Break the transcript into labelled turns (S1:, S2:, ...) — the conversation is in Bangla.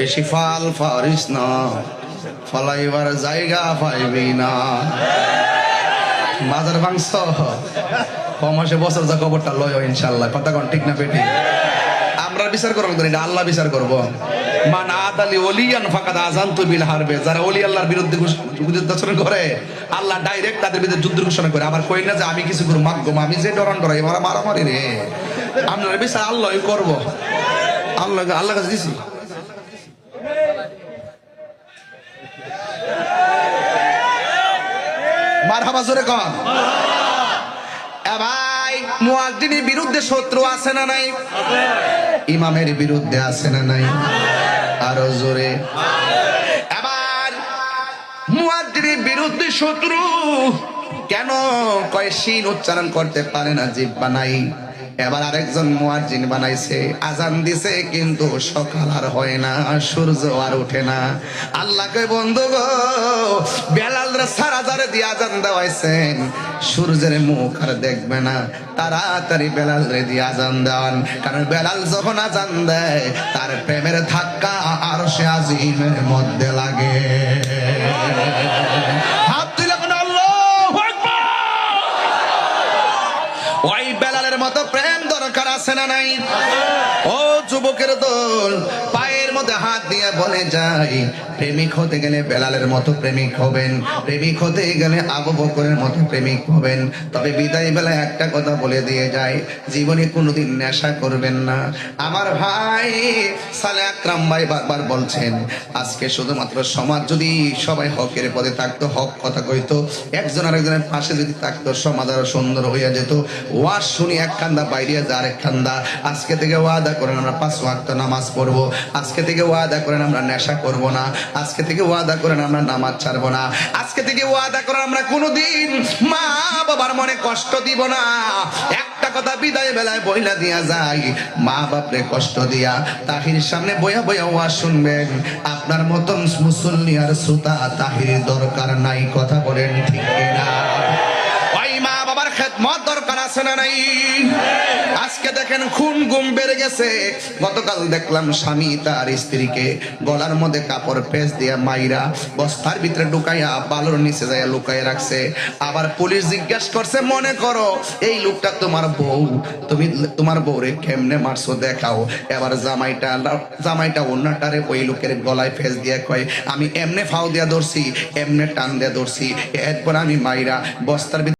S1: বেশি ফাল ফারিস না, ফলাইবার জায়গা পাইবি না। বাজার মাংস কমাসে বছর যা খবরটা লয় ইনশাল্লাহ। কথা কোন ঠিক না বেটি? আমরা বিচার করবো না, আল্লাহ বিচার করবো। মান আদালি ওলিয়ান ফাকাদ আযানতু বিল হারবে। যারা ওলি আল্লাহর বিরুদ্ধে যুদ্ধাচরণ করে, আল্লাহ ডাইরেক্ট তাদের বিরুদ্ধে যুদ্ধ ঘোষণা করে। আবার কই না যে আমি কিছু করব, মাগো আমি যে ডরান ডরাই মারা মারামারি রে। আমরা বিচার আল্লাহই করব। আল্লাহ কাছে দিছি। মারহাবা জোরে কন। এ ভাই, মুয়াজ্জিনের বিরুদ্ধে শত্রু আছে না নাই? ইমামের বিরুদ্ধে আছে না নাই? আরো জোরে। এবার মুয়াজ্জিনের বিরুদ্ধে শত্রু কেন? কয় শিন উচ্চারণ করতে পারে না, জিহ্বা নাই। এবার আরেকজন মুয়াজ্জিন বানাইছে, আজান দিছে, কিন্তু সকাল আর হয় না, সূর্য আর ওঠে না। আল্লাহকে বন্ধু গো, বেলালরে সারাজারে দিয়ে আজান দেওয়াইছেন, সূর্যের মুখ আর দেখবে না। তাড়াতাড়ি বেলালরে দিয়ে আজান দেওয়ান, কারণ বেলাল যখন আজান দেয় তার প্রেমের ধাক্কা আরশে আজিমের মধ্যে লাগে। হাত তুলে কোন আল্লাহু আকবার। ওই বেলালের মতো প্রেম দরকার আছে না নাই? ও যুবকের দল, পায়ের মধ্যে হাত দিয়ে বলে যাই, প্রেমিক হতে গেলে বেলালের মতো প্রেমিক হবেন, প্রেমিক হতে গেলে আবু বকরের মতো প্রেমিক হবেন। তবে বিদায় বেলায় একটা কথা বলে দিয়ে যায়, জীবনে কোনোদিন নেশা করবেন না। আমার ভাই সালে আকরাম ভাই বারবার বলছেন, আজকে শুধুমাত্র সমাজ যদি সবাই হকের পদে থাকতো, হক কথা কইতো, একজন আরেকজনের পাশে যদি থাকতো, সমাজ আরো সুন্দর হইয়া যেত। ওয়াজ শুনি এক কান্দা, বাইরে যা আরেক কান্দা। আজকে থেকে ওয়াদা করেন আমরা 5 ওয়াক্ত নামাজ পড়বো। আজকে থেকে ওয়াদা করেন আমরা নেশা করব না। আজকে থেকে ওয়াদা করেন আমরা নামাজ ছাড়বো না। আজকে থেকে ওয়াদা করেন আমরা কোনোদিন মা বাবার মনে কষ্ট দিব না। একটা কথা বিদায় বেলায় বইলা দিয়া যায়, মা বাপরে কষ্ট দিয়া তাহির সামনে বইয়া বইয়া ওয়াজ শুনবেন। আপনার মতন মুসল্লি আর শ্রোতা তাহির দরকার নাই। কথা বলেন ঠিক কিনা? ওই মা বাবার খেদমত দরকার আছে না নাই? আজকে দেখেন খুন গুম বেড়ে গেছে। গতকাল দেখলাম স্বামী তার স্ত্রীকে গলার মধ্যে কাপড় পেঁচ দিয়া মাইরা বস্তার ভিতরে ঢুকাইয়া বালুর নিচে যাইয়া লুকাইয়া রাখছে। আবার পুলিশ জিজ্ঞাসা করছে, মনে করো এই লোকটা তোমার বউ, তুমি তোমার বউরে কেমনে মারছো দেখাও। এবার জামাইটা অন্যটারে ওই লোকের গলায় পেঁচ দিয়া কয়, আমি এমনে ফাও দিয়া ধরছি, এমনে টান দিয়া ধরছি, এরপর আমি মাইরা বস্তার